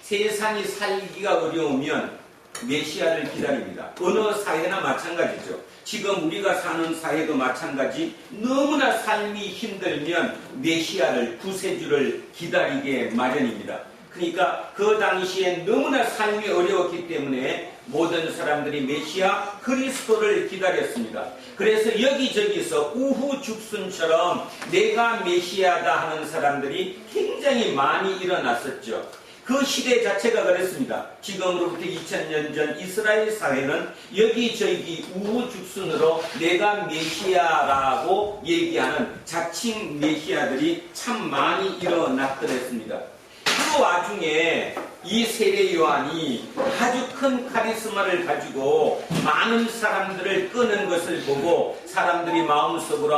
세상이 살기가 어려우면 메시아를 기다립니다. 어느 사회나 마찬가지죠. 지금 우리가 사는 사회도 마찬가지. 너무나 삶이 힘들면 메시아를, 구세주를 기다리게 마련입니다. 그러니까 그 당시에 너무나 삶이 어려웠기 때문에 모든 사람들이 메시아 그리스도를 기다렸습니다. 그래서 여기저기서 우후죽순처럼 내가 메시아다 하는 사람들이 굉장히 많이 일어났었죠. 그 시대 자체가 그랬습니다. 지금으로부터 2000년 전 이스라엘 사회는 여기저기 우후죽순으로 내가 메시아라고 얘기하는 자칭 메시아들이 참 많이 일어났더랬습니다. 그 와중에 이 세례 요한이 아주 큰 카리스마를 가지고 많은 사람들을 끄는 것을 보고 사람들이 마음속으로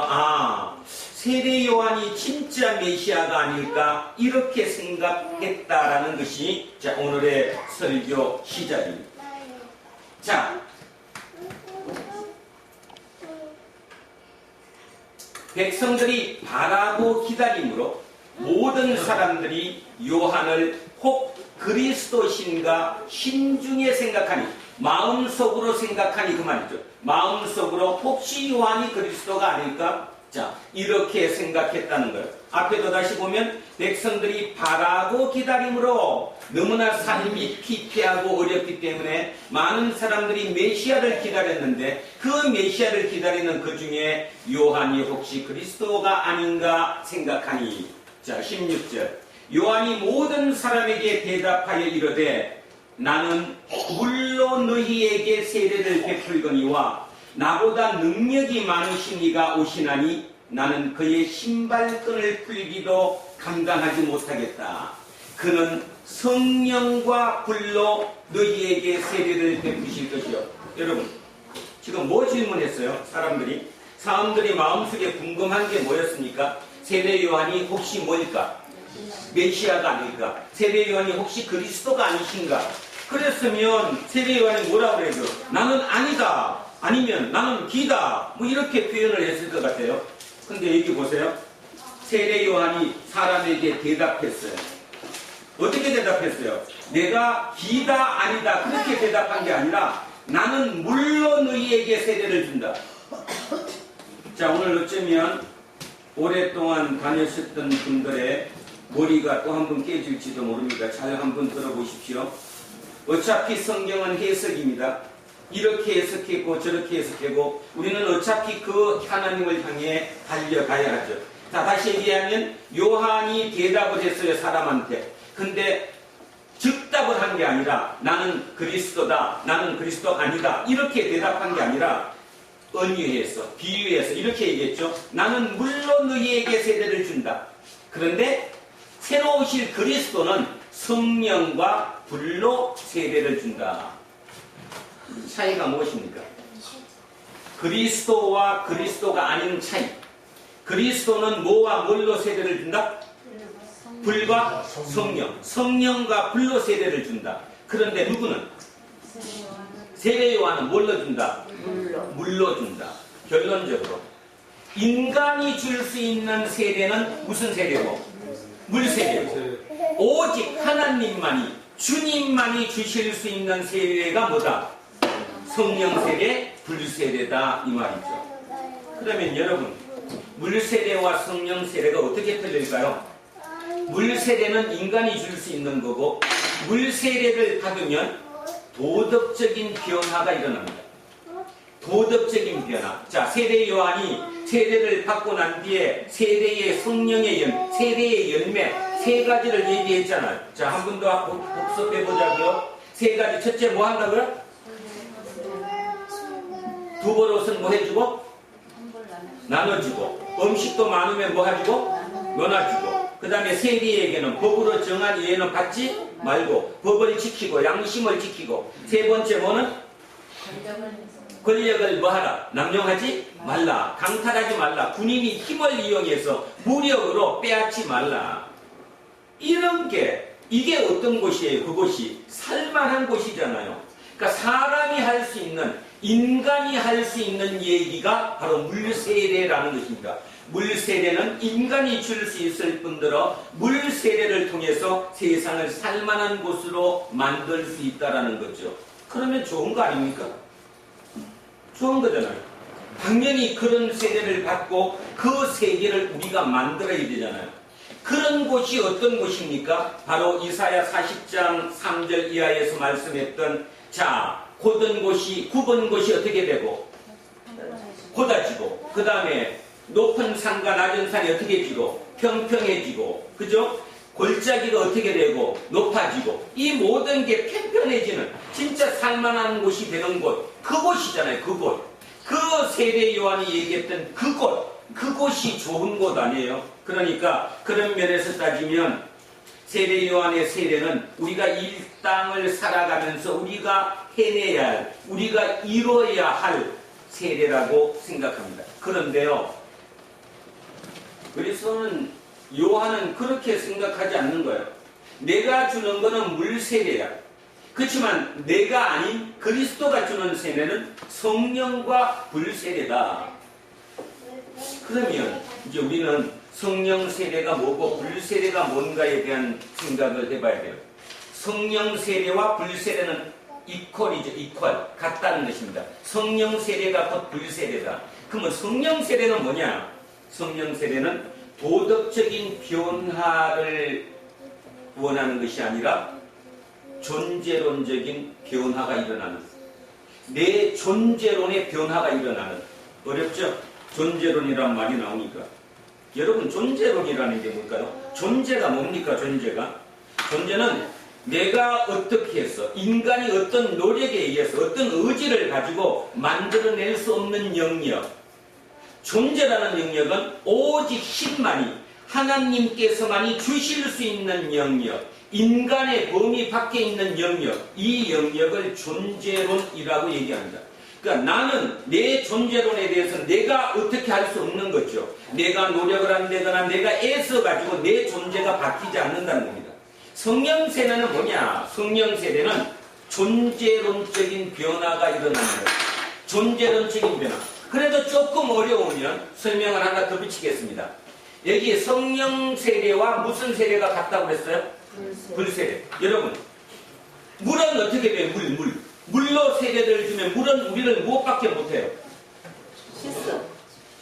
세례 요한이 진짜 메시아가 아닐까 이렇게 생각했다라는 것이 자, 오늘의 설교 시작입니다. 자, 백성들이 바라고 기다림으로 모든 사람들이 요한을 혹 그리스도신가 신중에 생각하니, 마음속으로 생각하니 그 말이죠. 마음속으로 혹시 요한이 그리스도가 아닐까? 자, 이렇게 생각했다는 거예요. 앞에도 다시 보면 백성들이 바라고 기다림으로 너무나 삶이 피폐하고 어렵기 때문에 많은 사람들이 메시아를 기다렸는데 그 메시아를 기다리는 그 중에 요한이 혹시 그리스도가 아닌가 생각하니, 자, 16절. 요한이 모든 사람에게 대답하여 이르되 나는 물로 너희에게 세례를 베풀거니와 나보다 능력이 많으신 이가 오시나니 나는 그의 신발끈을 풀기도 감당하지 못하겠다. 그는 성령과 불로 너희에게 세례를 베푸실 것이요. 여러분, 지금 뭐 질문했어요? 사람들이 마음속에 궁금한 게 뭐였습니까? 세례 요한이 혹시 뭘까? 메시아가 아닐까? 세례 요한이 혹시 그리스도가 아니신가? 그랬으면 세례 요한이 뭐라고 그래요? 나는 아니다. 아니면 나는 기다. 뭐 이렇게 표현을 했을 것 같아요. 근데 여기 보세요. 세례 요한이 사람에게 대답했어요. 어떻게 대답했어요? 내가 기다 아니다 그렇게 대답한 게 아니라 나는 물로 너희에게 세례를 준다. 자, 오늘 어쩌면 오랫동안 다녔었던 분들의 머리가 또 한 번 깨질지도 모릅니다. 잘 한번 들어보십시오. 어차피 성경은 해석입니다. 이렇게 해석했고 저렇게 해석하고 우리는 어차피 그 하나님을 향해 달려가야 하죠. 자, 다시 얘기하면 요한이 대답을 했어요, 사람한테. 근데 즉답을 한 게 아니라 나는 그리스도다, 나는 그리스도 아니다 이렇게 대답한 게 아니라 은유해서, 비유해서 이렇게 얘기했죠. 나는 물로 너희에게 세례를 준다. 그런데 새로 오실 그리스도는 성령과 불로 세례를 준다. 차이가 무엇입니까? 그리스도와 그리스도가 아닌 차이. 그리스도는 뭐와 뭘로 세례를 준다? 불과 성령. 성령과 불로 세례를 준다. 그런데 누구는? 세례 요한은 뭘로 준다? 물로 준다. 결론적으로 인간이 줄 수 있는 세례는 무슨 세례고? 물세례고. 오직 하나님만이, 주님만이 주실 수 있는 세례가 뭐다? 성령 세례, 불세례다 이 말이죠. 그러면 여러분, 물세례와 성령 세례가 어떻게 틀릴까요? 물세례는 인간이 줄 수 있는 거고 물세례를 받으면 도덕적인 변화가 일어납니다. 도덕적인 변화. 자, 세례 요한이 세례를 받고 난 뒤에 세례의 성령의 세례의 열매 세 가지를 얘기했잖아요. 자, 한 번 더 복습해 보자고요. 세 가지. 첫째 뭐 한다고요? 두 버릇은 뭐 해주고? 나눠주고. 음식도 많으면 뭐 해주고? 나눠주고. 그 다음에 세리에게는 법으로 정한 예는 받지 말고 법을 지키고 양심을 지키고. 세 번째 뭐는? 권력을 뭐하라? 남용하지 말라. 강탈하지 말라. 군인이 힘을 이용해서 무력으로 빼앗지 말라. 이런 게, 이게 어떤 곳이에요? 그곳이 살만한 곳이잖아요. 그러니까 사람이 할 수 있는, 인간이 할 수 있는 얘기가 바로 물세례라는 것입니다. 물 세례는 인간이 줄 수 있을 뿐더러 물 세례를 통해서 세상을 살만한 곳으로 만들 수 있다라는 거죠. 그러면 좋은 거 아닙니까? 좋은 거잖아요. 당연히 그런 세례를 받고 그 세계를 우리가 만들어야 되잖아요. 그런 곳이 어떤 곳입니까? 바로 이사야 40장 3절 이하에서 말씀했던 자, 굽은 곳이 어떻게 되고? 곧아지고, 그 다음에 높은 산과 낮은 산이 어떻게 지고? 평평해지고, 그죠? 골짜기가 어떻게 되고? 높아지고, 이 모든 게 평평해지는 진짜 살만한 곳이 되는 곳, 그곳이잖아요. 그곳. 그 세례 요한이 얘기했던 그곳이 좋은 곳 아니에요? 그러니까 그런 면에서 따지면 세례 요한의 세례는 우리가 이 땅을 살아가면서 우리가 해내야 할, 우리가 이루어야 할 세례라고 생각합니다. 그런데요, 그리스도는 요한은 그렇게 생각하지 않는 거예요. 내가 주는 거는 물 세례야. 그렇지만 내가 아닌 그리스도가 주는 세례는 성령과 불 세례다. 그러면 이제 우리는 성령 세례가 뭐고 불 세례가 뭔가에 대한 생각을 해봐야 돼요. 성령 세례와 불 세례는 이퀄이죠. 이퀄. 같다는 것입니다. 성령 세례가 곧 불 세례다. 그러면 성령 세례는 뭐냐? 성령 세례는 도덕적인 변화를 원하는 것이 아니라 존재론적인 변화가 일어나는, 내 존재론의 변화가 일어나는. 어렵죠? 존재론이란 말이 나오니까. 여러분, 존재론이라는 게 뭘까요? 존재가 뭡니까? 존재는 내가 어떻게 해서 인간이 어떤 노력에 의해서 어떤 의지를 가지고 만들어낼 수 없는 영역, 존재라는 영역은 오직 신만이, 하나님께서만이 주실 수 있는 영역, 인간의 범위 밖에 있는 영역, 이 영역을 존재론이라고 얘기합니다. 그러니까 나는 내 존재론에 대해서 내가 어떻게 할 수 없는 거죠. 내가 노력을 한다거나 내가 애써가지고 내 존재가 바뀌지 않는다는 겁니다. 성령 세례는 뭐냐? 성령 세례는 존재론적인 변화가 일어나는 거예요. 존재론적인 변화. 그래도 조금 어려우면 설명을 하나 더 붙이겠습니다. 여기 성령 세례와 무슨 세례가 같다고 그랬어요? 불세례. 여러분, 물은 어떻게 돼요? 물로 세례를 주면 물은 우리를 무엇밖에 못해요?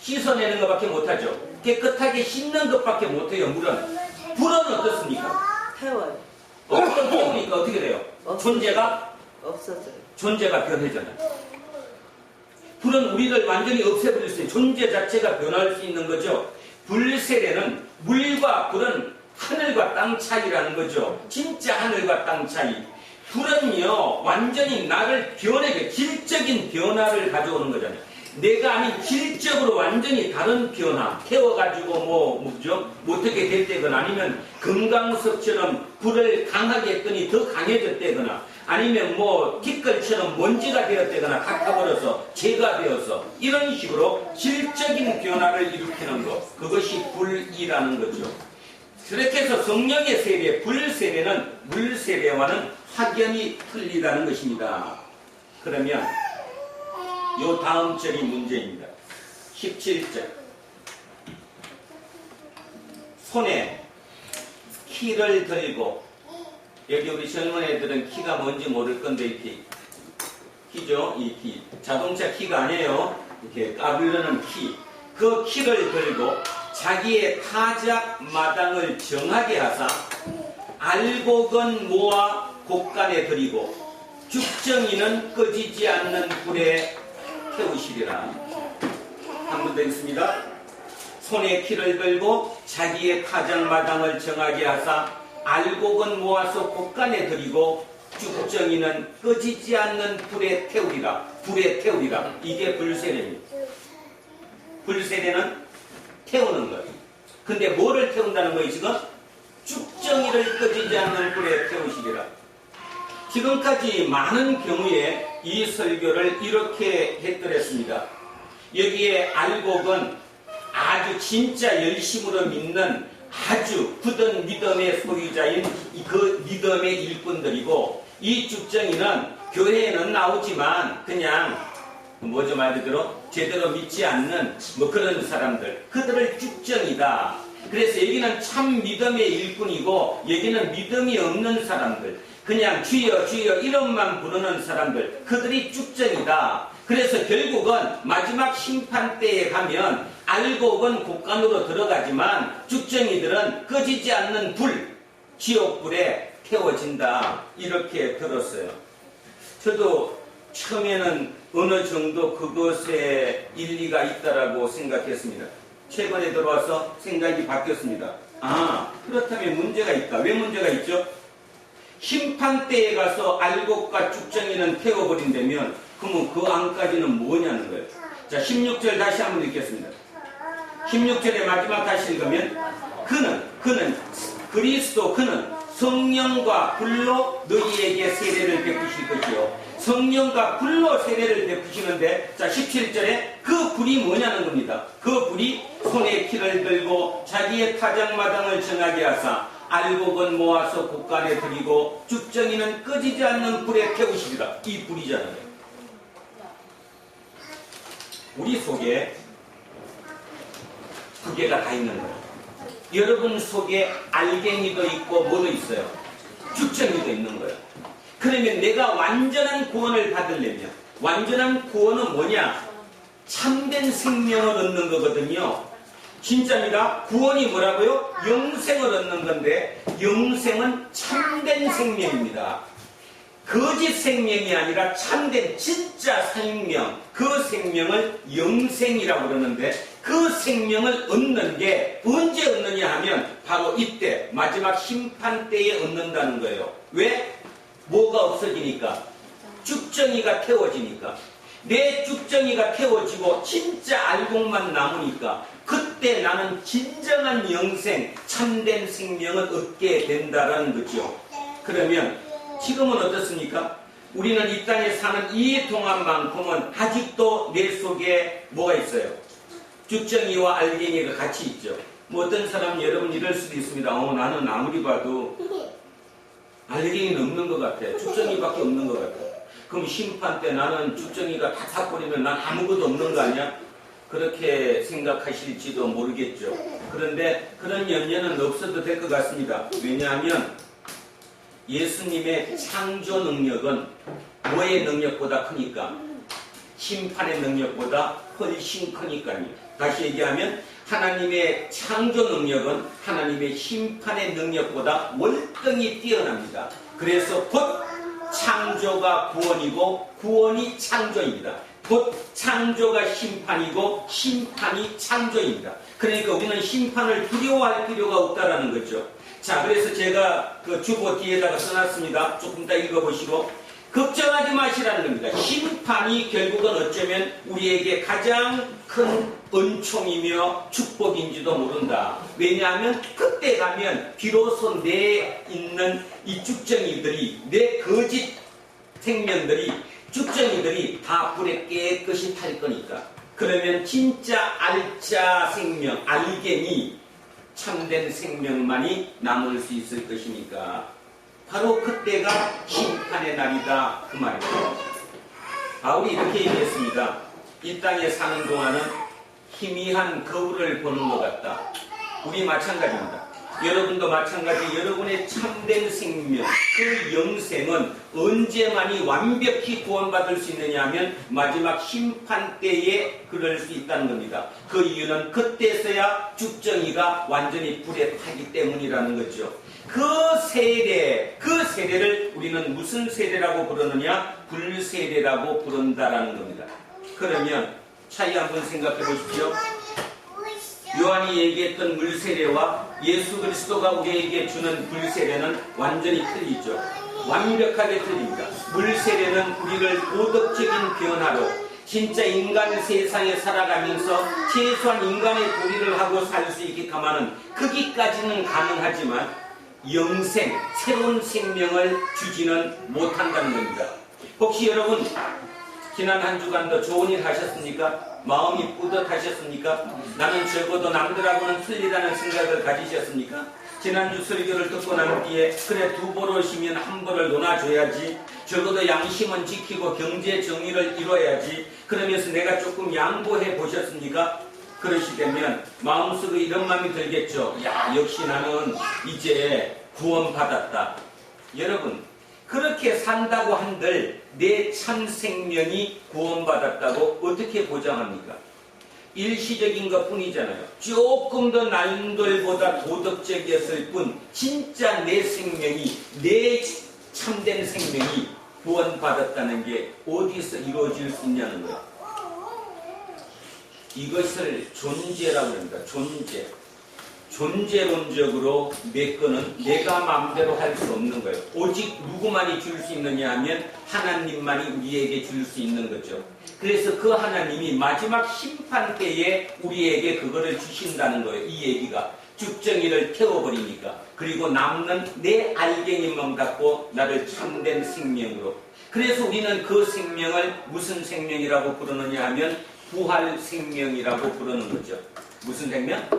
씻어내는 것밖에 못하죠. 깨끗하게 씻는 것밖에 못해요. 불은 어떻습니까? 태워요. 태우니까 어떻게 돼요? 존재가 없어져요. 존재가 변해잖아요. 불은 우리를 완전히 없애버릴 수 있어요. 존재 자체가 변할 수 있는 거죠. 불세례는 물과 불은 하늘과 땅 차이라는 거죠. 진짜 하늘과 땅 차이. 불은요, 완전히 나를 변하게, 질적인 변화를 가져오는 거잖아요. 내가 아닌 질적으로 완전히 다른 변화, 태워가지고 뭐죠? 어떻게 됐다거나, 아니면 금강석처럼 불을 강하게 했더니 더 강해졌다거나, 아니면 티끌처럼 먼지가 되었다거나, 같아버려서 재가 되어서, 이런 식으로 질적인 변화를 일으키는 것, 그것이 불이라는 거죠. 그렇게 해서 성령의 세례, 불세례는 물세례와는 확연히 틀리다는 것입니다. 그러면 요 다음 절이 문제입니다. 17절. 손에 키를 들고, 여기 우리 젊은 애들은 키가 뭔지 모를 건데, 이 키죠? 이 키. 자동차 키가 아니에요. 이렇게 까불려는 키. 그 키를 들고 자기의 타작 마당을 정하게 하사 알곡은 모아 곡간에 들이고 죽정이는 꺼지지 않는 불에 태우시리라. 한 번 더 있습니다. 손에 키를 들고 자기의 타작 마당을 정하게 하사 알곡은 모아서 곡간에 들이고 죽정이는 꺼지지 않는 불에 태우리라. 불에 태우리라. 이게 불세례입니다. 불세례는 태우는 거예요. 근데 뭐를 태운다는 거예요, 지금? 죽정이를 꺼지지 않는 불에 태우시리라. 지금까지 많은 경우에 이 설교를 이렇게 했더랬습니다. 여기에 알곡은 아주 진짜 열심으로 믿는 아주 굳은 믿음의 소유자인 그 믿음의 일꾼들이고, 이 죽정이는 교회에는 나오지만 그냥 뭐죠? 말 그대로 제대로 믿지 않는 뭐 그런 사람들, 그들을 쭉정이다. 그래서 여기는 참 믿음의 일꾼이고 여기는 믿음이 없는 사람들, 그냥 주여 주여 이름만 부르는 사람들, 그들이 쭉정이다. 그래서 결국은 마지막 심판 때에 가면 알곡은 곳간으로 들어가지만 쭉정이들은 꺼지지 않는 불, 지옥불에 태워진다. 이렇게 들었어요. 저도 처음에는 어느 정도 그것에 일리가 있다라고 생각했습니다. 최근에 들어와서 생각이 바뀌었습니다. 아, 그렇다면 문제가 있다. 왜 문제가 있죠? 심판 때에 가서 알곡과 쭉정이는 태워버린다면 그러면 그 안까지는 뭐냐는 거예요. 자, 16절 다시 한번 읽겠습니다. 16절의 마지막 다시 읽으면 그는 그리스도 그는 성령과 불로 너희에게 세례를 베푸실 것이요. 성령과 불로 세례를 베푸시는데, 자 17절에 그 불이 뭐냐는 겁니다. 그 불이 손에 키를 들고 자기의 타작마당을 정하게 하사 알곡은 모아서 곳간에 들이고 쭉정이는 꺼지지 않는 불에 태우시리라. 이 불이잖아요. 우리 속에 두 개가 다 있는 거예요. 여러분 속에 알갱이도 있고 뭐도 있어요? 쭉정이도 있는 거예요. 그러면 내가 완전한 구원을 받으려면, 완전한 구원은 뭐냐? 참된 생명을 얻는 거거든요. 진짜입니다. 구원이 뭐라고요? 영생을 얻는 건데, 영생은 참된 생명입니다. 거짓 생명이 아니라 참된 진짜 생명, 그 생명을 영생이라고 그러는데, 그 생명을 얻는 게 언제 얻느냐 하면 바로 이때 마지막 심판 때에 얻는다는 거예요. 왜? 뭐가 없어지니까? 쭉정이가 태워지니까. 내 쭉정이가 태워지고 진짜 알곡만 남으니까 그때 나는 진정한 영생, 참된 생명을 얻게 된다는 거죠. 그러면 지금은 어떻습니까? 우리는 이 땅에 사는 이 동안만큼은 아직도 내 속에 뭐가 있어요? 쭉정이와 알갱이가 같이 있죠. 뭐 어떤 사람은 여러분 이럴 수도 있습니다. 나는 아무리 봐도 알갱이는 없는 것 같아. 쭉정이밖에 없는 것 같아. 그럼 심판 때 나는 쭉정이가 다 타버리면 난 아무것도 없는 거 아니야? 그렇게 생각하실지도 모르겠죠. 그런데 그런 염려는 없어도 될 것 같습니다. 왜냐하면 예수님의 창조 능력은 뭐의 능력보다 크니까? 심판의 능력보다 훨씬 크니까요. 다시 얘기하면 하나님의 창조 능력은 하나님의 심판의 능력보다 월등히 뛰어납니다. 그래서 곧 창조가 구원이고 구원이 창조입니다. 곧 창조가 심판이고 심판이 창조입니다. 그러니까 우리는 심판을 두려워할 필요가 없다라는 거죠. 자, 그래서 제가 그 주보 뒤에다가 써놨습니다. 조금 더 읽어보시고 걱정하지 마시라는 겁니다. 심판이 결국은 어쩌면 우리에게 가장 큰 은총이며 축복인지도 모른다. 왜냐하면 그때 가면 비로소 내 있는 이 쭉정이들이, 내 거짓 생명들이, 쭉정이들이 다 불에 깨끗이 탈 거니까. 그러면 진짜 알짜 생명, 알갱이, 참된 생명만이 남을 수 있을 것이니까 바로 그때가 심판의 날이다, 그 말입니다. 바울이 이렇게 얘기했습니다. 이 땅에 사는 동안은 희미한 거울을 보는 것 같다. 우리 마찬가지입니다. 여러분도 마찬가지. 여러분의 참된 생명, 그 영생은 언제만이 완벽히 구원받을 수 있느냐 하면 마지막 심판 때에 그럴 수 있다는 겁니다. 그 이유는 그때서야 쭉정이가 완전히 불에 타기 때문이라는 거죠. 그 세례를 우리는 무슨 세례라고 부르느냐? 불세례라고 부른다라는 겁니다. 그러면 차이 한번 생각해 보십시오. 요한이 얘기했던 물세례와 예수 그리스도가 우리에게 주는 불세례는 완전히 틀리죠. 완벽하게 틀립니다. 물세례는 우리를 도덕적인 변화로 진짜 인간 세상에 살아가면서 최소한 인간의 도리를 하고 살 수 있게끔 하는 거기까지는 가능하지만 영생, 새로운 생명을 주지는 못한다는 겁니다. 혹시 여러분 지난 한 주간도 좋은 일 하셨습니까? 마음이 뿌듯하셨습니까? 나는 적어도 남들하고는 틀리다는 생각을 가지셨습니까? 지난주 설교를 듣고 난 뒤에 그래 두 버릇이면 한 벌을 논아줘야지, 적어도 양심은 지키고 경제 정의를 이뤄야지, 그러면서 내가 조금 양보해 보셨습니까? 그러시다면 마음속에 이런 마음이 들겠죠. 야, 역시 나는 이제 구원받았다. 여러분, 그렇게 산다고 한들 내 참 생명이 구원받았다고 어떻게 보장합니까? 일시적인 것 뿐이잖아요. 조금 더 남들보다 도덕적이었을 뿐 진짜 내 생명이, 내 참된 생명이 구원받았다는 게 어디서 이루어질 수 있냐는 거예요. 이것을 존재라고 합니다. 존재. 존재론적으로 내 거는 내가 마음대로 할 수 없는 거예요. 오직 누구만이 줄 수 있느냐 하면 하나님만이 우리에게 줄 수 있는 거죠. 그래서 그 하나님이 마지막 심판 때에 우리에게 그거를 주신다는 거예요. 이 얘기가 죽정이를 태워버리니까. 그리고 남는 내 알갱이만 갖고 나를 참된 생명으로. 그래서 우리는 그 생명을 무슨 생명이라고 부르느냐 하면 부활 생명이라고 부르는 거죠. 무슨 생명?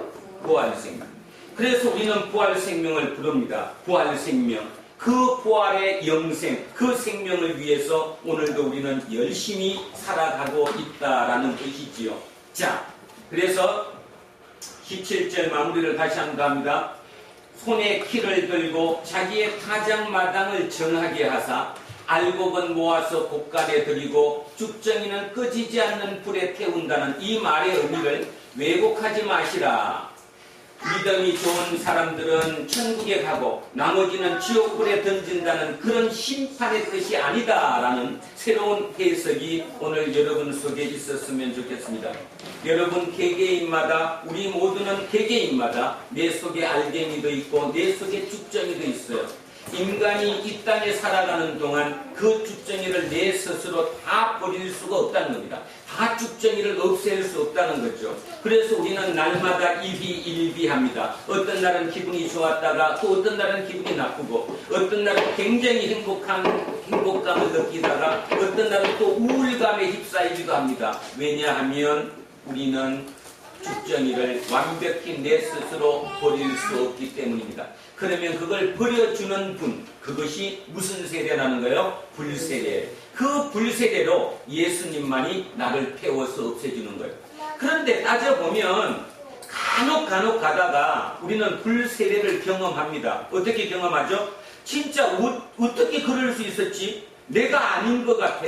부활 생명. 그래서 우리는 부활 생명을 부릅니다. 부활 생명. 그 부활의 영생, 그 생명을 위해서 오늘도 우리는 열심히 살아가고 있다라는 뜻이지요. 자, 그래서 17절 마무리를 다시 한번 합니다. 손에 키를 들고 자기의 타작마당을 정하게 하사 알곡은 모아서 곳간에 들이고 죽정이는 꺼지지 않는 불에 태운다는 이 말의 의미를 왜곡하지 마시라. 믿음이 좋은 사람들은 천국에 가고 나머지는 지옥불에 던진다는 그런 심판의 뜻이 아니다라는 새로운 해석이 오늘 여러분 속에 있었으면 좋겠습니다. 여러분 개개인마다, 우리 모두는 개개인마다 내 속에 알갱이도 있고 내 속에 죽정이도 있어요. 인간이 이 땅에 살아가는 동안 그 죽정이를 내 스스로 다 버릴 수가 없다는 겁니다. 다 죽정이를 없앨 수 없다는 거죠. 그래서 우리는 날마다 이비일비합니다. 어떤 날은 기분이 좋았다가 또 어떤 날은 기분이 나쁘고, 어떤 날은 굉장히 행복감을 느끼다가 어떤 날은 또 우울감에 휩싸이기도 합니다. 왜냐하면 우리는 죽정이를 완벽히 내 스스로 버릴 수 없기 때문입니다. 그러면 그걸 버려주는 분, 그것이 무슨 세대라는 거예요? 불세대. 그 불세대로 예수님만이 나를 태워서 없애주는 거예요. 그런데 따져보면 간혹 가다가 우리는 불세대를 경험합니다. 어떻게 경험하죠? 진짜 어떻게 그럴 수 있었지? 내가 아닌 것 같아.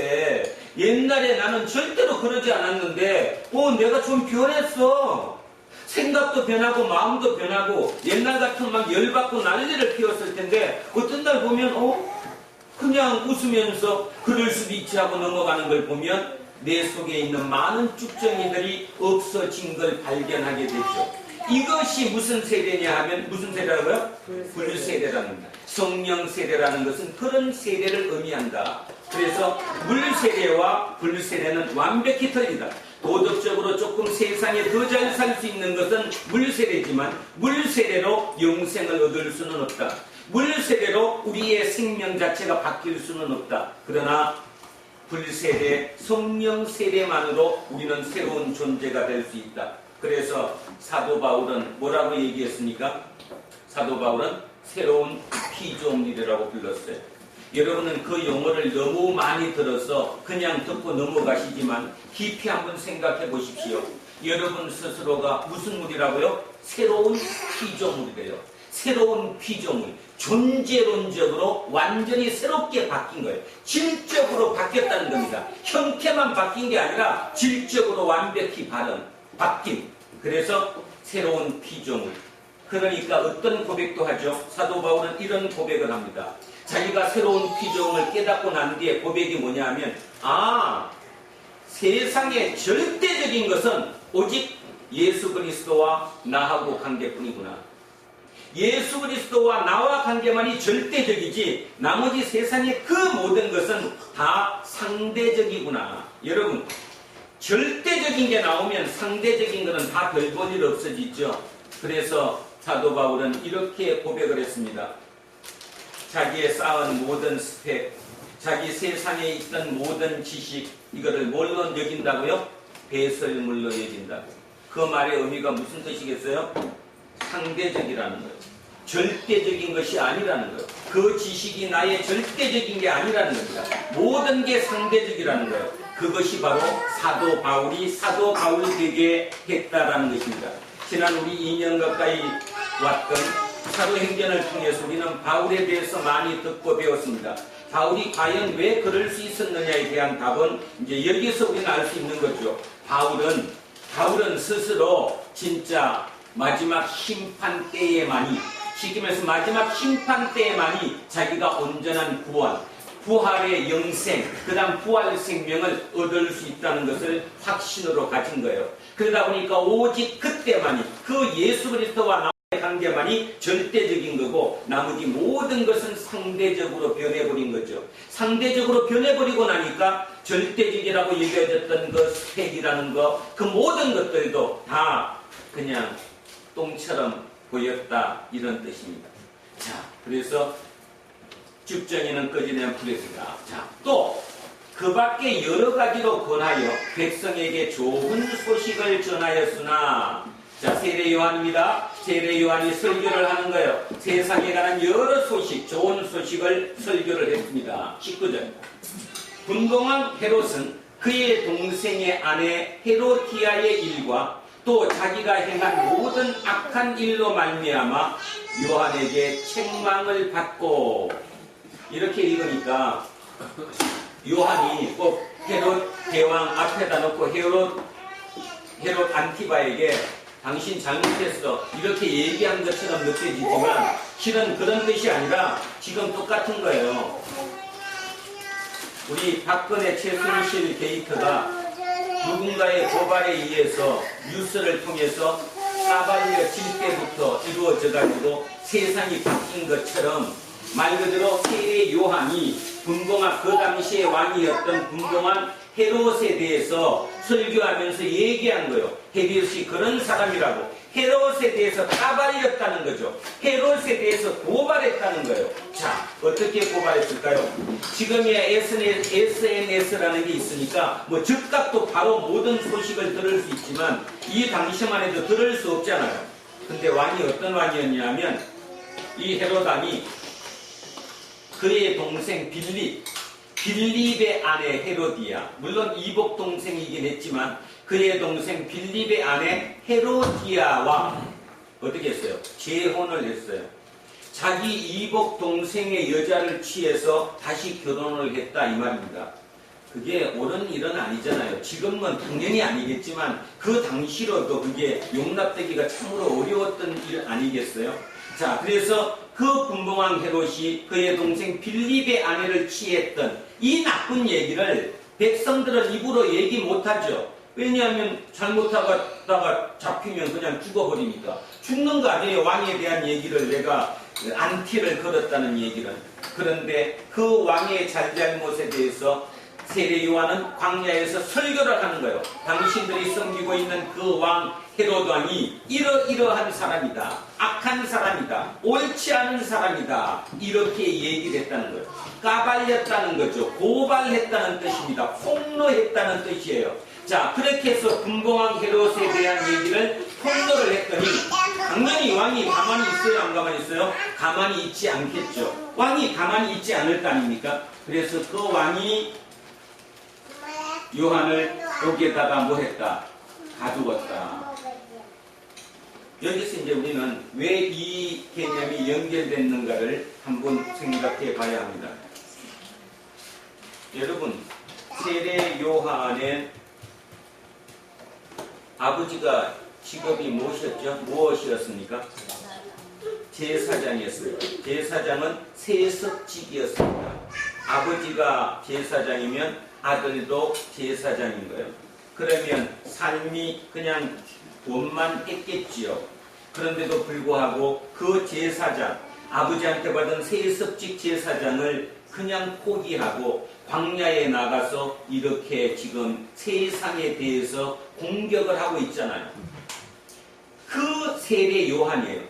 옛날에 나는 절대로 그러지 않았는데 내가 좀 변했어. 생각도 변하고 마음도 변하고, 옛날 같으면 막 열받고 난리를 피웠을 텐데 어떤 날 보면 그냥 웃으면서 그럴 수도 있지 하고 넘어가는 걸 보면 내 속에 있는 많은 죽정이들이 없어진 걸 발견하게 되죠. 이것이 무슨 세대냐 하면 무슨 세대라고요? 불세대라는 겁니다. 성령 세대라는 것은 그런 세대를 의미한다. 그래서 물세대와 불세대는 완벽히 틀린다. 도덕적으로 조금 세상에 더 잘 살 수 있는 것은 물세대지만 물세대로 영생을 얻을 수는 없다. 물세대로 우리의 생명 자체가 바뀔 수는 없다. 그러나 불세대, 성령 세대만으로 우리는 새로운 존재가 될 수 있다. 그래서 사도 바울은 뭐라고 얘기했습니까? 사도 바울은 새로운 피조물이라고 불렀어요. 여러분은 그 용어를 너무 많이 들어서 그냥 듣고 넘어가시지만 깊이 한번 생각해 보십시오. 여러분 스스로가 무슨 물이라고요? 새로운 피조물이래요. 새로운 피조물. 존재론적으로 완전히 새롭게 바뀐 거예요. 질적으로 바뀌었다는 겁니다. 형태만 바뀐 게 아니라 질적으로 완벽히 바뀐. 그래서 새로운 피조물. 그러니까 어떤 고백도 하죠. 사도 바울은 이런 고백을 합니다. 자기가 새로운 피조물을 깨닫고 난 뒤에 고백이 뭐냐 하면 세상의 절대적인 것은 오직 예수 그리스도와 나하고 관계뿐이구나. 예수 그리스도와 나와 관계만이 절대적이지 나머지 세상의 그 모든 것은 다 상대적이구나. 여러분, 절대적인 게 나오면 상대적인 것은 다 별 볼 일 없어지죠. 그래서 사도 바울은 이렇게 고백을 했습니다. 자기의 쌓은 모든 스펙, 자기 세상에 있던 모든 지식, 이거를 뭘로 여긴다고요? 배설물로 여긴다고. 그 말의 의미가 무슨 뜻이겠어요? 상대적이라는 거예요. 절대적인 것이 아니라는 거예요. 그 지식이 나의 절대적인 게 아니라는 겁니다. 모든 게 상대적이라는 거예요. 그것이 바로 사도 바울이 사도 바울 되게 했다라는 것입니다. 지난 우리 2년 가까이 왔던 사도행전을 통해서 우리는 바울에 대해서 많이 듣고 배웠습니다. 바울이 과연 왜 그럴 수 있었느냐에 대한 답은 이제 여기서 우리는 알 수 있는 거죠. 바울은 스스로 진짜 마지막 심판 때에만이, 쉽게 말해서 마지막 심판 때에만이 자기가 온전한 부활의 영생, 그 다음 부활 생명을 얻을 수 있다는 것을 확신으로 가진 거예요. 그러다 보니까 오직 그때만이, 그 예수 그리스도와 나의 관계만이 절대적인 거고, 나머지 모든 것은 상대적으로 변해버린 거죠. 상대적으로 변해버리고 나니까 절대적이라고 얘기해졌던 그 스펙이라는 거, 그 모든 것들도 다 그냥 똥처럼 보였다, 이런 뜻입니다. 자, 그래서 죽정이는 꺼지는 불에서다. 자, 또 그 밖에 여러 가지로 권하여 백성에게 좋은 소식을 전하였으나, 자, 세례 요한입니다. 세례 요한이 설교를 하는 거예요. 세상에 관한 여러 소식, 좋은 소식을 설교를 했습니다. 19절. 분봉왕 헤롯은 그의 동생의 아내 헤로디아의 일과 또 자기가 행한 모든 악한 일로 말미암아 요한에게 책망을 받고, 이렇게 읽으니까 요한이 꼭 헤롯 대왕 앞에다 놓고 헤롯 안티바에게 당신 잘못했어, 이렇게 얘기한 것처럼 느껴지지만 실은 그런 뜻이 아니라 지금 똑같은 거예요. 우리 박근혜 최순실 게이트가 누군가의 고발에 의해서 뉴스를 통해서 까발려질 때부터 이루어져가지고 세상이 바뀐 것처럼, 말 그대로 세례 요한이 분봉왕, 그 당시의 왕이었던 분봉왕 헤롯에 대해서 설교하면서 얘기한 거예요. 헤롯이 그런 사람이라고. 헤롯에 대해서 까발렸다는 거죠. 헤롯에 대해서 고발했다는 거예요. 자, 어떻게 고발했을까요? 지금이야 SNS라는 게 있으니까 뭐 즉각도 바로 모든 소식을 들을 수 있지만 이 당시만 해도 들을 수 없잖아요. 근데 왕이 어떤 왕이었냐면, 이 헤롯 왕이 그의 동생 빌립의 아내 헤로디아, 물론 이복 동생이긴 했지만 그의 동생 빌립의 아내 헤로디아와 어떻게 했어요? 재혼을 했어요. 자기 이복 동생의 여자를 취해서 다시 결혼을 했다, 이 말입니다. 그게 옳은 일은 아니잖아요. 지금은 당연히 아니겠지만 그 당시로도 그게 용납되기가 참으로 어려웠던 일 아니겠어요? 자, 그래서 그 분봉왕 헤롯이 그의 동생 빌립의 아내를 취했던 이 나쁜 얘기를 백성들은 입으로 얘기 못하죠. 왜냐하면 잘못하다가 잡히면 그냥 죽어버리니까. 죽는 거 아니에요. 왕에 대한 얘기를 내가 안티를 걸었다는 얘기는. 그런데 그 왕의 잘잘못에 대해서 세례 요한은 광야에서 설교를 하는 거예요. 당신들이 섬기고 있는 그 왕 헤롯 왕이 이러이러한 사람이다, 악한 사람이다, 옳지 않은 사람이다, 이렇게 얘기를 했다는 거예요. 까발렸다는 거죠. 고발했다는 뜻입니다. 폭로했다는 뜻이에요. 자, 그렇게 해서 분봉왕 헤롯에 대한 얘기를 폭로를 했더니 당연히 왕이 가만히 있어요, 안 가만히 있어요? 가만히 있지 않겠죠. 왕이 가만히 있지 않을 거 아닙니까? 그래서 그 왕이 요한을 여기에다가 뭐 했다? 가두었다. 여기서 이제 우리는 왜 이 개념이 연결됐는가를 한번 생각해 봐야 합니다. 여러분, 세례 요한의 아버지가 직업이 무엇이었습니까? 제사장이었어요. 제사장은 세습직이었습니다. 아버지가 제사장이면 아들도 제사장인 거예요. 그러면 삶이 그냥 원만 했겠지요. 그런데도 불구하고 그 제사장, 아버지한테 받은 세습직 제사장을 그냥 포기하고 광야에 나가서 이렇게 지금 세상에 대해서 공격을 하고 있잖아요. 그 세례 요한이에요.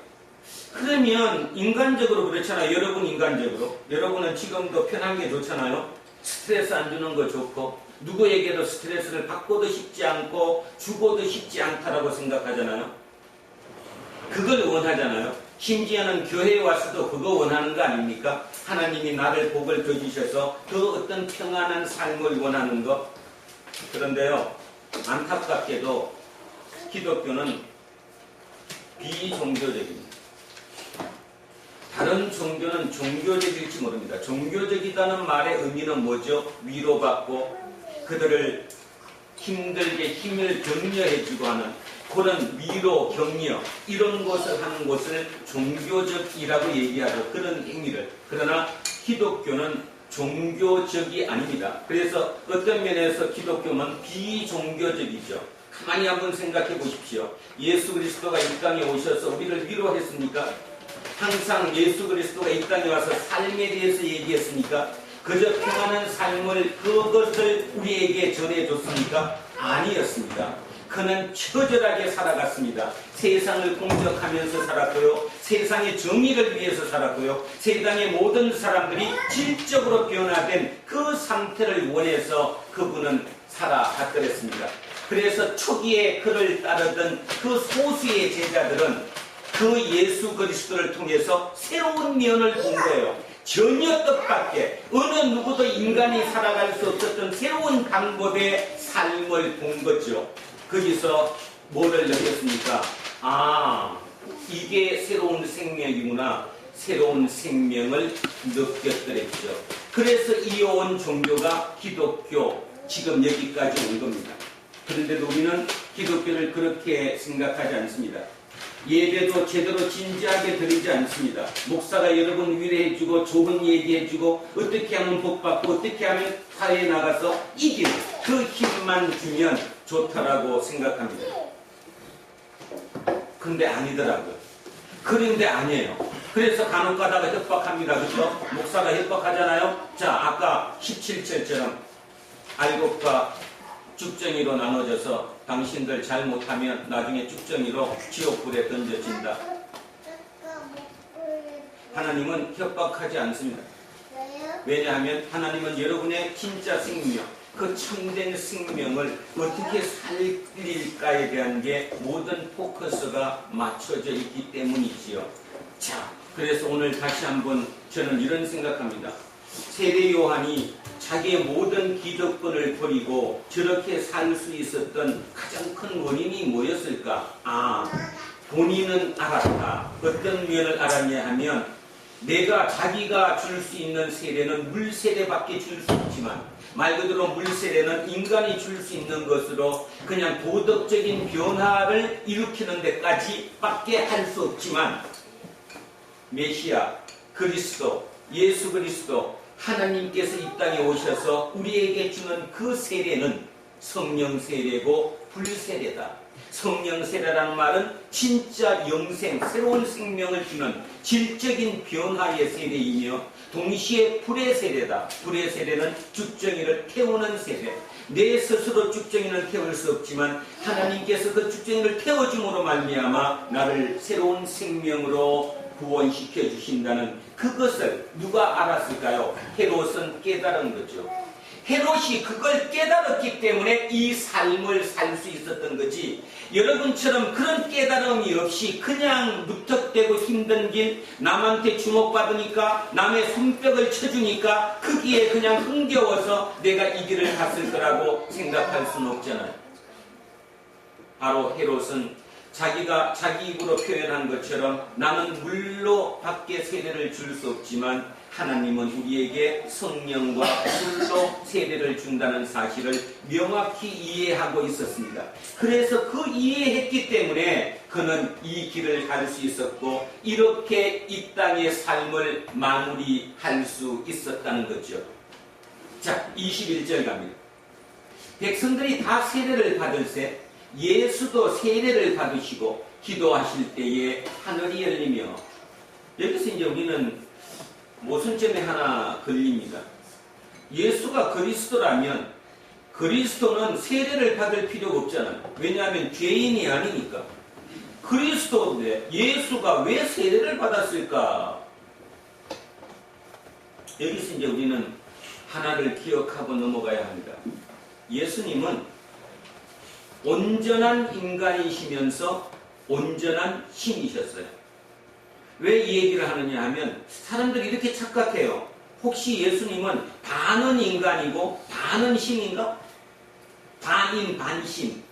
그러면 인간적으로 그렇잖아요. 여러분 인간적으로. 여러분은 지금도 편한 게 좋잖아요. 스트레스 안 주는 거 좋고, 누구에게도 스트레스를 받고도 싶지 않고 죽어도 싶지 않다라고 생각하잖아요. 그걸 원하잖아요. 심지어는 교회에 와서도 그거 원하는 거 아닙니까? 하나님이 나를 복을 더 주셔서 더 어떤 평안한 삶을 원하는 것. 그런데요, 안타깝게도 기독교는 비종교적입니다. 다른 종교는 종교적일지 모릅니다. 종교적이다는 말의 의미는 뭐죠? 위로받고 그들을 힘들게 힘을 격려해주고 하는 그런 위로, 격려 이런 것을 하는 것을 종교적이라고 얘기하죠. 그런 행위를. 그러나 기독교는 종교적이 아닙니다. 그래서 어떤 면에서 기독교는 비종교적이죠. 가만히 한번 생각해 보십시오. 예수 그리스도가 이 땅에 오셔서 우리를 위로했습니까? 항상 예수 그리스도가 이 땅에 와서 삶에 대해서 얘기했습니까? 그저 평안한 삶을 그것을 우리에게 전해줬습니까? 아니었습니다. 그는 처절하게 살아갔습니다. 세상을 공격하면서 살았고요. 세상의 정의를 위해서 살았고요. 세상의 모든 사람들이 질적으로 변화된 그 상태를 원해서 그분은 살아갔더랬습니다. 그래서 초기에 그를 따르던 그 소수의 제자들은 그 예수 그리스도를 통해서 새로운 면을 본 거예요. 전혀 뜻밖의 어느 누구도 인간이 살아갈 수 없었던 새로운 방법의 삶을 본 거죠. 거기서 뭐를 느꼈습니까? 아, 이게 새로운 생명이구나. 새로운 생명을 느꼈더랬죠. 그래서 이어온 종교가 기독교, 지금 여기까지 온 겁니다. 그런데 우리는 기독교를 그렇게 생각하지 않습니다. 예배도 제대로 진지하게 드리지 않습니다. 목사가 여러분 위로해주고 좋은 얘기해주고 어떻게 하면 복받고 어떻게 하면 사회에 나가서 이기는 그 힘만 주면 좋다라고 생각합니다. 근데 아니더라고요. 그런데 아니에요. 그래서 간혹 가다가 협박합니다. 그렇죠? 목사가 협박하잖아요. 자, 아까 17절처럼 알곡과 쭉정이로 나눠져서 당신들 잘못하면 나중에 쭉정이로 지옥불에 던져진다. 하나님은 협박하지 않습니다. 왜냐하면 하나님은 여러분의 진짜 생명, 그 참된 생명을 어떻게 살릴까에 대한 게 모든 포커스가 맞춰져 있기 때문이지요. 자, 그래서 오늘 다시 한번 저는 이런 생각합니다. 세례 요한이 자기의 모든 기득권을 버리고 저렇게 살 수 있었던 가장 큰 원인이 뭐였을까? 아, 본인은 알았다. 어떤 면을 알았냐 하면 자기가 줄 수 있는 세례는 물세례밖에 줄 수 없지만 말 그대로 물세례는 인간이 줄 수 있는 것으로 그냥 도덕적인 변화를 일으키는 데까지 밖에 할 수 없지만 메시아, 그리스도, 예수 그리스도 하나님께서 이 땅에 오셔서 우리에게 주는 그 세례는 성령 세례고 불세례다. 성령 세례라는 말은 진짜 영생, 새로운 생명을 주는 질적인 변화의 세례이며 동시에 불의 세례다. 불의 세례는 쭉정이를 태우는 세례. 내 스스로 쭉정이를 태울 수 없지만 하나님께서 그 쭉정이를 태워줌으로 말미암아 나를 새로운 생명으로 구원시켜 주신다는 그것을 누가 알았을까요? 헤롯은 깨달은 거죠. 헤롯이 그걸 깨달았기 때문에 이 삶을 살 수 있었던 거지. 여러분처럼 그런 깨달음이 없이 그냥 무턱대고 힘든 길, 남한테 주목받으니까 남의 손뼉을 쳐주니까 거기에 그냥 흥겨워서 내가 이 길을 갔을 거라고 생각할 수는 없잖아요. 바로 헤롯은 자기가 자기 입으로 표현한 것처럼 나는 물로 밖에 세례를 줄 수 없지만 하나님은 우리에게 성령과 불로 세례를 준다는 사실을 명확히 이해하고 있었습니다. 그래서 그 이해했기 때문에 그는 이 길을 갈 수 있었고 이렇게 이 땅의 삶을 마무리할 수 있었다는 거죠. 자, 21절 갑니다. 백성들이 다 세례를 받을세 예수도 세례를 받으시고 기도하실 때에 하늘이 열리며, 여기서 이제 우리는 모순점에 하나 걸립니다. 예수가 그리스도라면 그리스도는 세례를 받을 필요가 없잖아요. 왜냐하면 죄인이 아니니까. 그리스도인데 예수가 왜 세례를 받았을까? 여기서 이제 우리는 하나를 기억하고 넘어가야 합니다. 예수님은 온전한 인간이시면서 온전한 신이셨어요. 왜 이 얘기를 하느냐 하면 사람들이 이렇게 착각해요. 혹시 예수님은 반은 인간이고 반은 신인가? 반인 반신.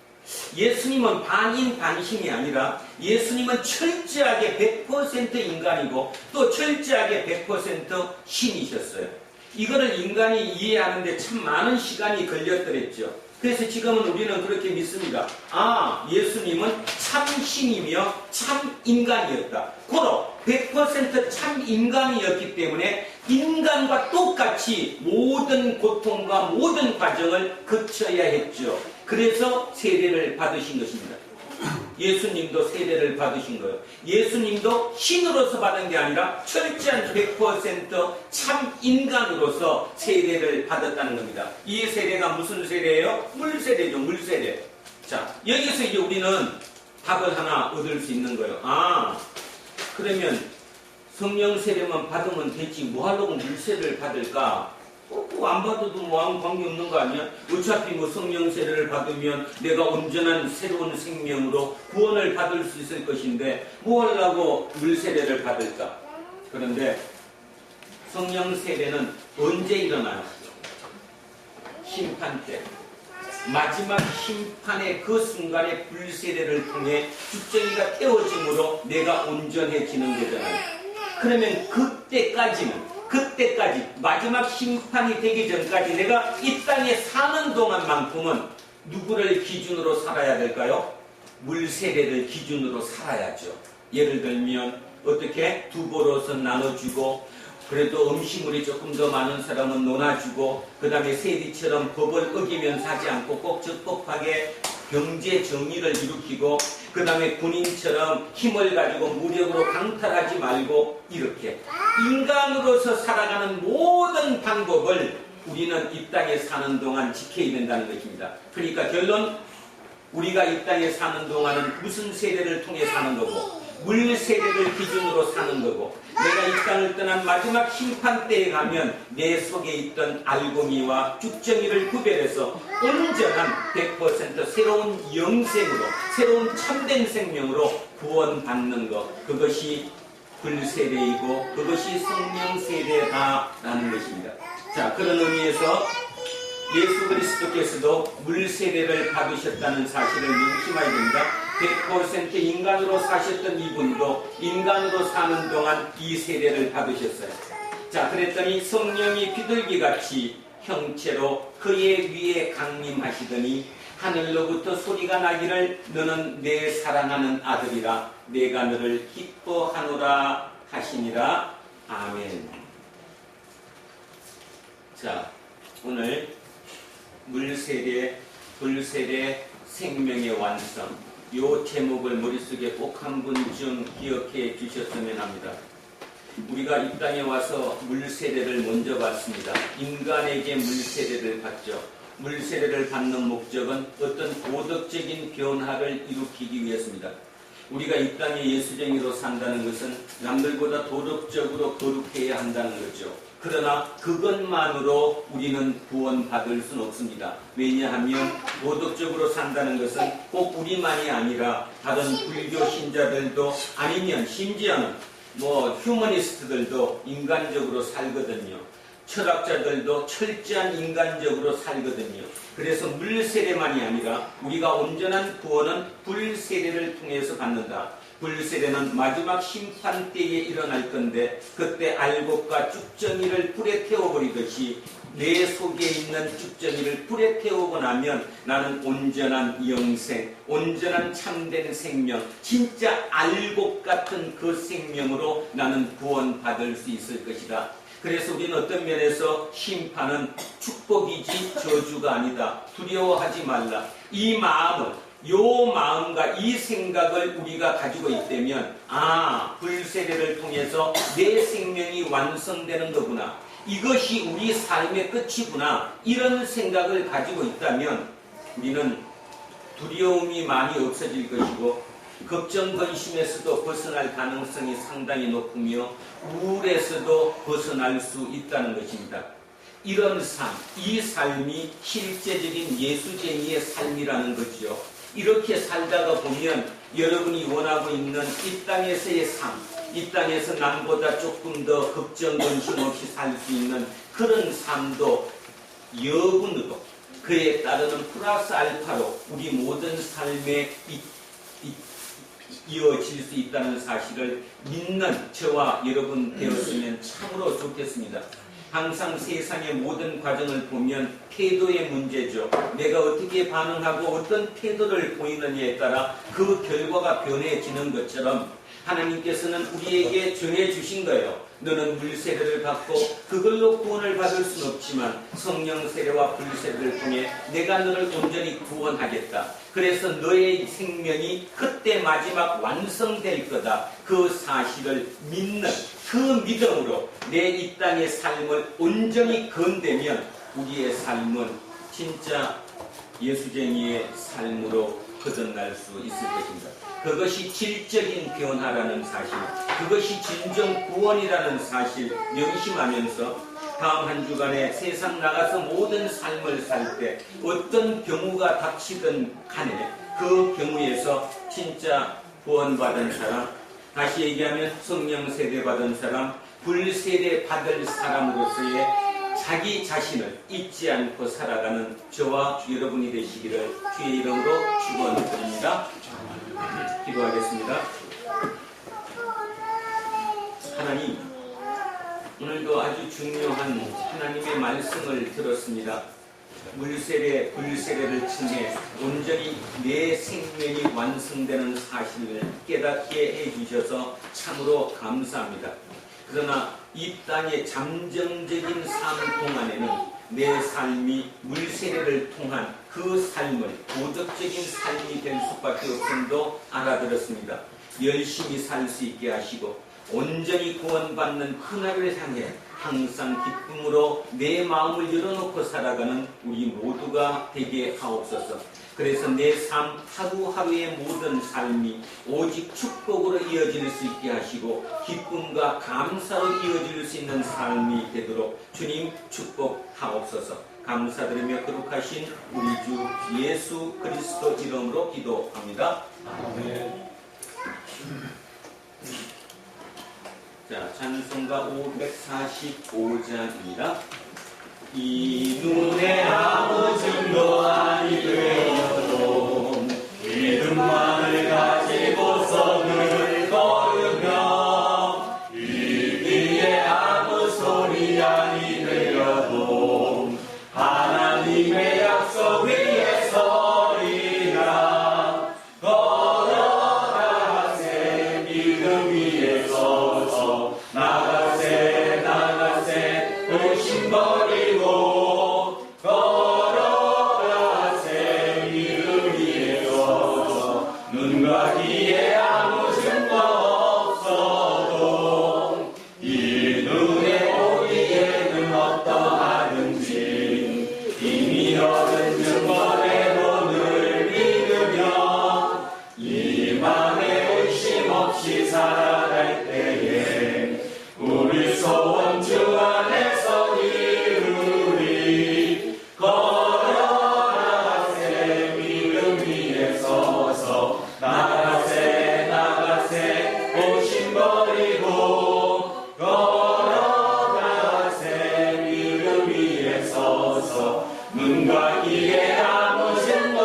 예수님은 반인 반신이 아니라 예수님은 철저하게 100% 인간이고 또 철저하게 100% 신이셨어요. 이거를 인간이 이해하는데 참 많은 시간이 걸렸더랬죠. 그래서 지금은 우리는 그렇게 믿습니다. 아, 예수님은 참 신이며 참 인간이었다. 고로 100% 참 인간이었기 때문에 인간과 똑같이 모든 고통과 모든 과정을 거쳐야 했죠. 그래서 세례를 받으신 것입니다. 예수님도 세례를 받으신 거예요. 예수님도 신으로서 받은 게 아니라 철저한 100% 인간으로서 세례를 받았다는 겁니다. 이 세례가 무슨 세례예요? 물세례죠. 물세례. 자, 여기서 이제 우리는 답을 하나 얻을 수 있는 거예요. 아, 그러면 성령 세례만 받으면 되지 뭐 하려고 물세례를 받을까? 그거 안 받아도 뭐 아무 관계 없는 거 아니야? 어차피 뭐 성령 세례를 받으면 내가 온전한 새로운 생명으로 구원을 받을 수 있을 것인데 뭐 하려고 물세례를 받을까? 그런데 성령 세례는 언제 일어나요? 심판 때. 마지막 심판의 그 순간에 불세례를 통해 죽정이가 태워짐으로 내가 온전해지는 거잖아요. 그러면 그때까지 마지막 심판이 되기 전까지 내가 이 땅에 사는 동안만큼은 누구를 기준으로 살아야 될까요? 물세례를 기준으로 살아야죠. 예를 들면 어떻게 두보로서 나눠주고 그래도 음식물이 조금 더 많은 사람은 논아주고 그 다음에 세리처럼 법을 어기면서 하지 않고 꼭 적법하게 경제 정의를 일으키고 그 다음에 군인처럼 힘을 가지고 무력으로 강탈하지 말고 이렇게 인간으로서 살아가는 모든 방법을 우리는 이 땅에 사는 동안 지켜야 된다는 것입니다. 그러니까 결론, 우리가 이 땅에 사는 동안은 무슨 세례를 통해 사는 거고 물세례를 기준으로 사는 거고 내가 이 땅을 떠난 마지막 심판 때에 가면 내 속에 있던 알고미와 죽정이를 구별해서 온전한 100% 새로운 영생으로 새로운 참된 생명으로 구원받는 것, 그것이 불세례이고 그것이 성령세례다라는 것입니다. 자, 그런 의미에서 예수 그리스도께서도 물세례를 받으셨다는 사실을 명심해야 됩니다. 100% 인간으로 사셨던 이분도 인간으로 사는 동안 이 세례를 받으셨어요. 자, 그랬더니 성령이 비둘기같이 형체로 그의 위에 강림하시더니 하늘로부터 소리가 나기를 너는 내 사랑하는 아들이라 내가 너를 기뻐하노라 하시니라. 아멘. 자, 오늘 물세례, 불세례, 생명의 완성, 이 제목을 머릿속에 꼭 한 번쯤 기억해 주셨으면 합니다. 우리가 이 땅에 와서 물세례를 먼저 받습니다. 인간에게 물세례를 받죠. 물세례를 받는 목적은 어떤 도덕적인 변화를 일으키기 위해서입니다. 우리가 이 땅에 예수쟁이로 산다는 것은 남들보다 도덕적으로 거룩해야 한다는 거죠. 그러나 그것만으로 우리는 구원받을 수는 없습니다. 왜냐하면 도덕적으로 산다는 것은 꼭 우리만이 아니라 다른 불교 신자들도 아니면 심지어는 휴머니스트들도 인간적으로 살거든요. 철학자들도 철저한 인간적으로 살거든요. 그래서 물세례만이 아니라 우리가 온전한 구원은 불세례를 통해서 받는다. 불세례는 마지막 심판 때에 일어날 건데 그때 알곡과 쭉정이를 불에 태워버리듯이 내 속에 있는 쭉정이를 불에 태우고 나면 나는 온전한 영생, 온전한 참된 생명, 진짜 알곡 같은 그 생명으로 나는 구원받을 수 있을 것이다. 그래서 우리는 어떤 면에서 심판은 축복이지 저주가 아니다. 두려워하지 말라. 이 마음과 이 생각을 우리가 가지고 있다면 불세례를 통해서 내 생명이 완성되는 거구나. 이것이 우리 삶의 끝이구나. 이런 생각을 가지고 있다면 우리는 두려움이 많이 없어질 것이고 걱정, 근심에서도 벗어날 가능성이 상당히 높으며 우울에서도 벗어날 수 있다는 것입니다. 이런 삶, 이 삶이 실제적인 예수쟁이의 삶이라는 거죠. 이렇게 살다가 보면 여러분이 원하고 있는 이 땅에서의 삶, 이 땅에서 남보다 조금 더 걱정 근심 없이 살 수 있는 그런 삶도 여분으로 그에 따르는 플러스 알파로 우리 모든 삶에 이어질 수 있다는 사실을 믿는 저와 여러분 되었으면 참으로 좋겠습니다. 항상 세상의 모든 과정을 보면 태도의 문제죠. 내가 어떻게 반응하고 어떤 태도를 보이느냐에 따라 그 결과가 변해지는 것처럼 하나님께서는 우리에게 정해주신 거예요. 너는 물세례를 받고 그걸로 구원을 받을 수는 없지만 성령 세례와 불세례를 통해 내가 너를 온전히 구원하겠다. 그래서 너의 생명이 그때 마지막 완성될 거다. 그 사실을 믿는 그 믿음으로 내 이 땅의 삶을 온전히 건대면 우리의 삶은 진짜 예수쟁이의 삶으로 거듭날 수 있을 것입니다. 그것이 질적인 변화라는 사실, 그것이 진정 구원이라는 사실 명심하면서 다음 한 주간에 세상 나가서 모든 삶을 살 때 어떤 경우가 닥치든 간에 그 경우에서 진짜 구원받은 사람, 다시 얘기하면 성령 세례 받은 사람, 불세례 받을 사람으로서의 자기 자신을 잊지 않고 살아가는 저와 여러분이 되시기를 주의 이름으로 축원드립니다. 기도하겠습니다. 하나님, 오늘도 아주 중요한 하나님의 말씀을 들었습니다. 물세례, 불세례를 통해 온전히 내 생명이 완성되는 사실을 깨닫게 해주셔서 참으로 감사합니다. 그러나 이 땅의 잠정적인 삶 동안에는 내 삶이 물세례를 통한 그 삶을 도덕적인 삶이 될 수밖에 없음도 알아들었습니다. 열심히 살 수 있게 하시고 온전히 구원받는 그날을 향해 항상 기쁨으로 내 마음을 열어놓고 살아가는 우리 모두가 되게 하옵소서. 그래서 내 삶 하루하루의 모든 삶이 오직 축복으로 이어질 수 있게 하시고 기쁨과 감사로 이어질 수 있는 삶이 되도록 주님 축복하옵소서. 감사드리며 거룩하신 우리 주 예수 그리스도 이름으로 기도합니다. 아멘. 자, 찬송가 545장입니다. 이 눈에 아무 증거 아니 되어도 믿음만을 가지고서 늘 걸으며 이 위에 아무 소리 아니 되어도 하나님의 약속 위에 서리라. 걸어가세 믿음 위에 서서 나가세 나가세 의심 버리고 걸어가세 믿음 위에 서서 눈과 귀에 아무 증거 없어도 이 눈에 보기에는 어떠하든지 이미 얻은 증거대로 늘 믿으며 이 맘에 의심 없이 살아갈 때에 우리 소원 주 안에서 이루리. 걸어가세 믿음 위에 서서 나가세 나가세 의심 버리고 걸어가세 믿음 위에 서서 눈과 귀에 아무 증거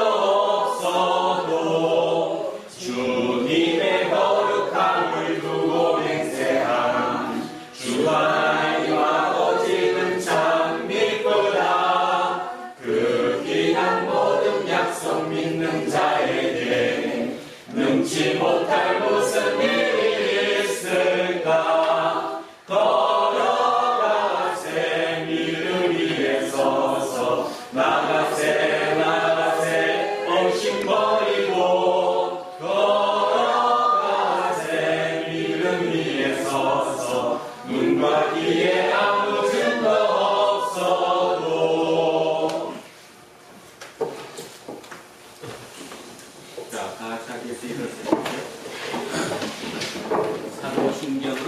없어도 주님의 거룩함을 두고 맹세한 주 하나님 아버지는 참 믿구나. 그 귀한 모든 약속 믿는 자에게 능치 못할 무슨 일이 있을까. 걸어가세 믿음 위에 서서 나가세 나가세 의심 버리고 걸어가세 믿음 위에 서서 눈과 귀에 아무 증거 없어도. 자, 다 같이 일어서시죠. 사도신경으로